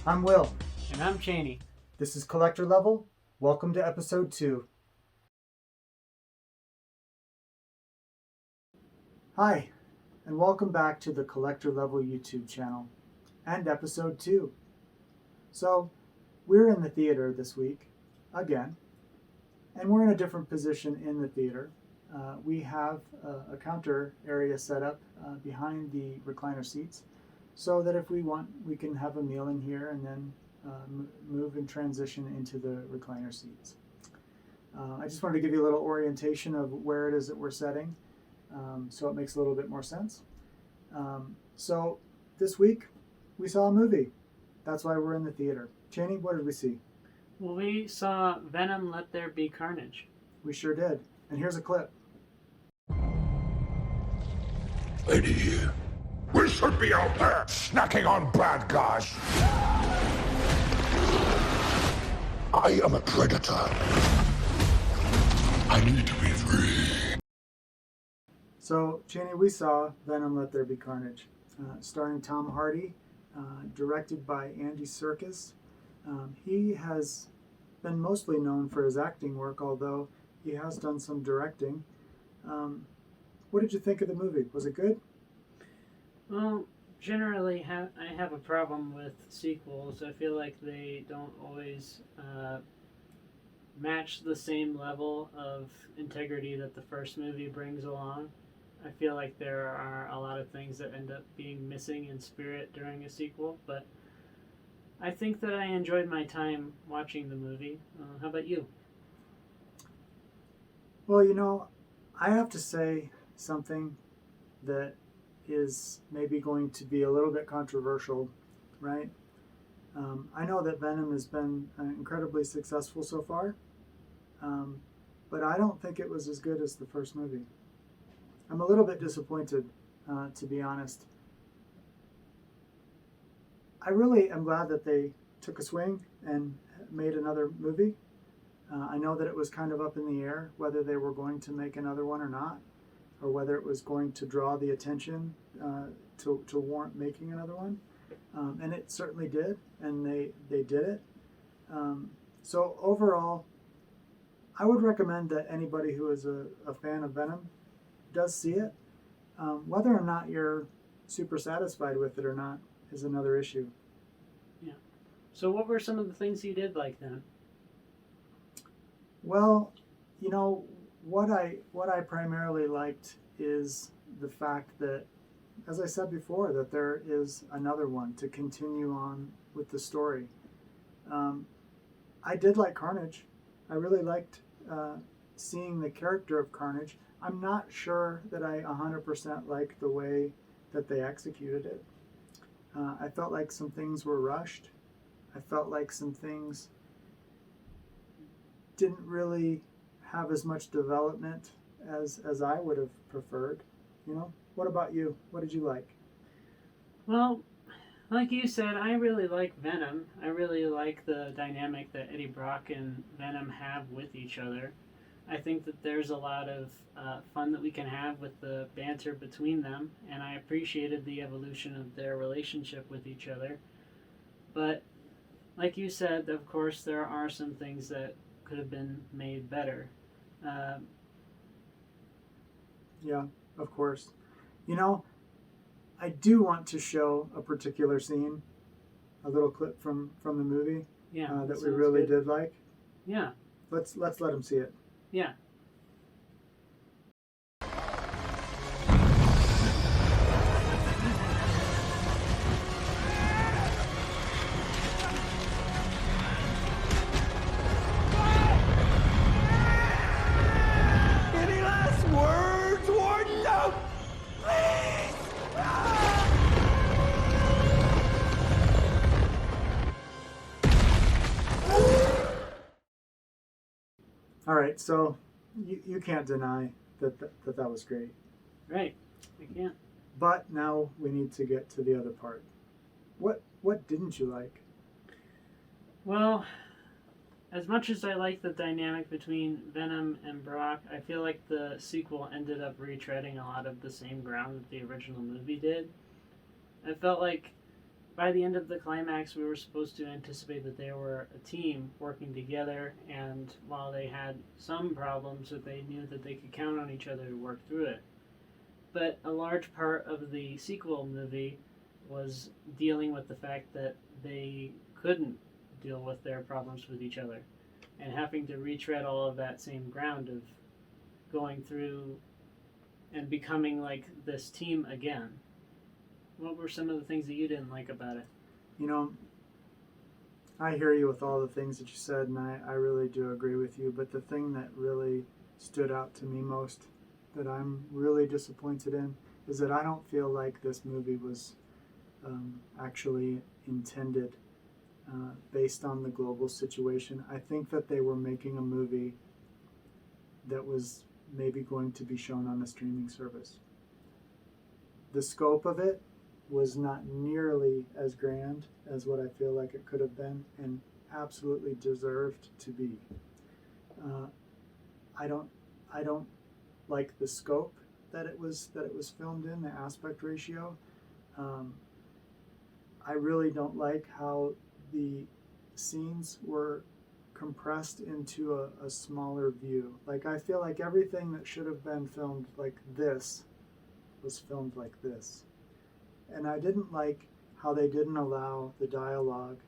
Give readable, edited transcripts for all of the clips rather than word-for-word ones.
I'm Will. And I'm Cheney. This is Collector Level. Welcome to episode 2. Hi, and welcome back to the Collector Level YouTube channel and episode 2. So, we're in the theater this week, again, and we're in a different position in the theater. We have a counter area set up behind the recliner seats so that if we want, we can have a meal in here and then move and transition into the recliner seats. I just wanted to give you a little orientation of where it is that we're setting so it makes a little bit more sense. So this week we saw a movie. That's why we're in the theater. Cheney, what did we see? Well, we saw Venom, Let There Be Carnage. We sure did. And here's a clip. Lady here. We should be out there snacking on bad guys. I am a predator. I need to be free. So, Cheney, we saw Venom, Let There Be Carnage, starring Tom Hardy, directed by Any Serkis. He has been mostly known for his acting work, although he has done some directing. What did you think of the movie? Was it good? Well, generally, I have a problem with sequels. I feel like they don't always match the same level of integrity that the first movie brings along. I feel like there are a lot of things that end up being missing in spirit during a sequel, but I think that I enjoyed my time watching the movie. How about you? Well, you know, I have to say something that is maybe going to be a little bit controversial, right? I know that Venom has been incredibly successful so far, but I don't think it was as good as the first movie. I'm a little bit disappointed, to be honest. I really am glad that they took a swing and made another movie. I know that it was kind of up in the air whether they were going to make another one or not, or whether it was going to draw the attention to warrant making another one. And it certainly did, and they did it. So overall, I would recommend that anybody who is a fan of Venom does see it. Whether or not you're super satisfied with it or not is another issue. Yeah. So what were some of the things you did like then? Well, you know, what I primarily liked is the fact that, as I said before, that there is another one to continue on with the story. I did like Carnage. I really liked seeing the character of Carnage. I'm not sure that I 100% liked the way that they executed it. I felt like some things were rushed. I felt like some things didn't really have as much development as I would have preferred. You know, what about you? What did you like? Well, like you said, I really like Venom. I really like the dynamic that Eddie Brock and Venom have with each other. I think that there's a lot of fun that we can have with the banter between them, and I appreciated the evolution of their relationship with each other. But, like you said, of course, there are some things that could have been made better. Yeah, of course. You know, I do want to show a particular scene, a little clip from the movie that we really did like. Yeah. Let's let them see it. Yeah. Any last words, Warden? No, please! All right, so you can't deny that was great. Right. I can't. But now we need to get to the other part. What didn't you like? Well, as much as I like the dynamic between Venom and Brock, I feel like the sequel ended up retreading a lot of the same ground that the original movie did. I felt like by the end of the climax, we were supposed to anticipate that they were a team working together, and while they had some problems, that they knew that they could count on each other to work through it. But a large part of the sequel movie was dealing with the fact that they couldn't deal with their problems with each other, and having to retread all of that same ground of going through and becoming like this team again. What were some of the things that you didn't like about it? You know, I hear you with all the things that you said, and I really do agree with you, but the thing that really stood out to me most, that I'm really disappointed in, is that I don't feel like this movie was actually intended based on the global situation. I think that they were making a movie that was maybe going to be shown on a streaming service. The scope of it was not nearly as grand as what I feel like it could have been, and absolutely deserved to be. I don't like the scope that it was filmed in, the aspect ratio. I really don't like how the scenes were compressed into a smaller view. Like, I feel like everything that should have been filmed like this was filmed like this. And I didn't like how they didn't allow the dialogue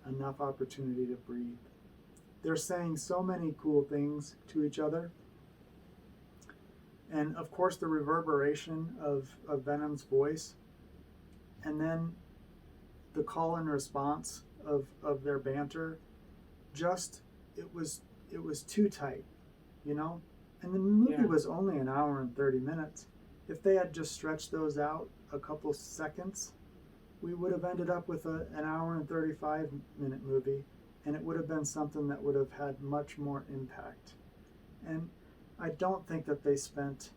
enough opportunity to breathe. They're saying so many cool things to each other. And of course the reverberation of Venom's voice, and then the call and response of their banter, it was too tight, you know? And the movie was only an hour and 30 minutes. If they had just stretched those out a couple seconds, we would have ended up with an hour and 35-minute movie, and it would have been something that would have had much more impact. And I don't think that they spent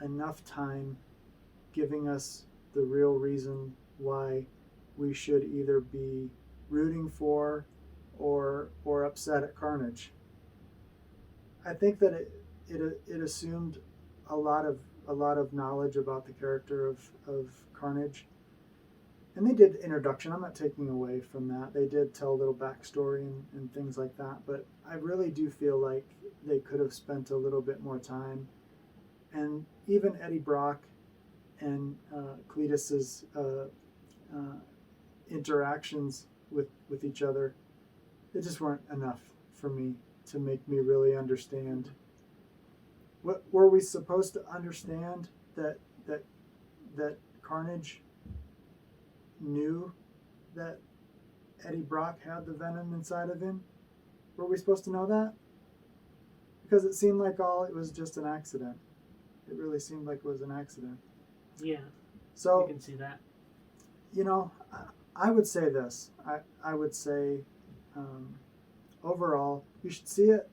enough time giving us the real reason why we should either be rooting for or upset at Carnage. I think that it assumed a lot of knowledge about the character of Carnage. And they did introduction. I'm not taking away from that. They did tell a little backstory and things like that. But I really do feel like they could have spent a little bit more time. And even Eddie Brock and Cletus's interactions with each other, they just weren't enough for me to make me really understand. What were we supposed to understand that Carnage knew that Eddie Brock had the Venom inside of him? Were we supposed to know that? Because it seemed like it was just an accident. It really seemed like it was an accident. Yeah. So you can see that. You know, I would say this. I would say overall, you should see it.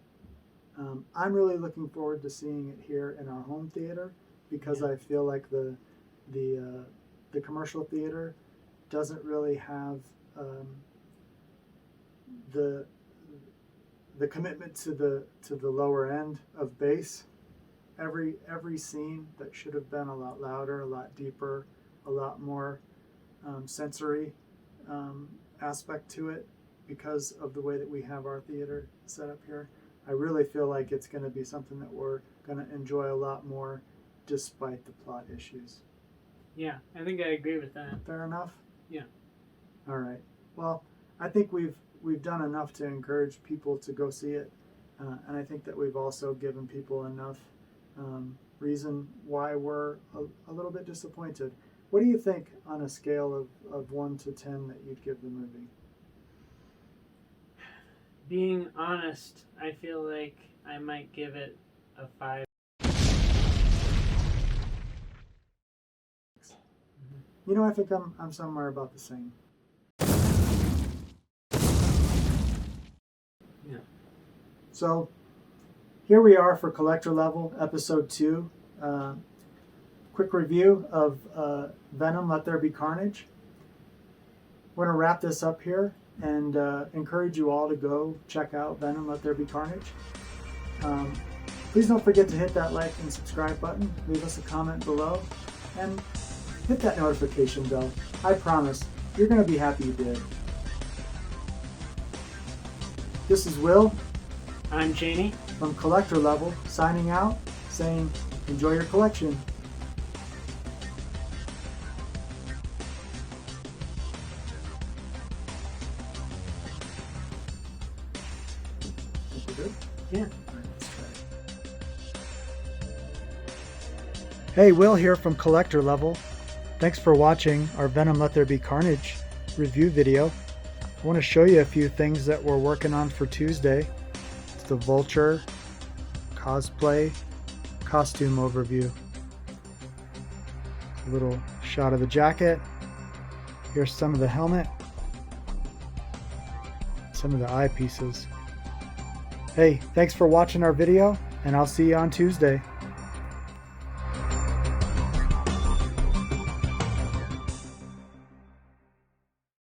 I'm really looking forward to seeing it here in our home theater, because I feel like the commercial theater doesn't really have the commitment to the lower end of bass. Every scene that should have been a lot louder, a lot deeper, a lot more sensory aspect to it, because of the way that we have our theater set up here. I really feel like it's going to be something that we're going to enjoy a lot more, despite the plot issues. Yeah, I think I agree with that. Fair enough? Yeah. All right. Well, I think we've done enough to encourage people to go see it, and I think that we've also given people enough reason why we're a little bit disappointed. What do you think on a scale of 1 to 10 that you'd give the movie? Being honest, I feel like I might give it a 5. You know, I think I'm somewhere about the same. Yeah. So here we are for Collector Level, Episode 2. Quick review of Venom, Let There Be Carnage. We're going to wrap this up here and encourage you all to go check out Venom, Let There Be Carnage. Please don't forget to hit that like and subscribe button. Leave us a comment below. And hit that notification bell. I promise You're going to be happy you did. This is Will I'm Janie. from Collector Level signing out, saying enjoy your collection. Think we're good? Yeah. All right, let's try it. Hey, Will here from Collector Level. Thanks for watching our Venom Let There Be Carnage review video. I want to show you a few things that we're working on for Tuesday. It's the Vulture cosplay costume overview. A little shot of the jacket. Here's some of the helmet. Some of the eyepieces. Hey, thanks for watching our video, and I'll see you on Tuesday.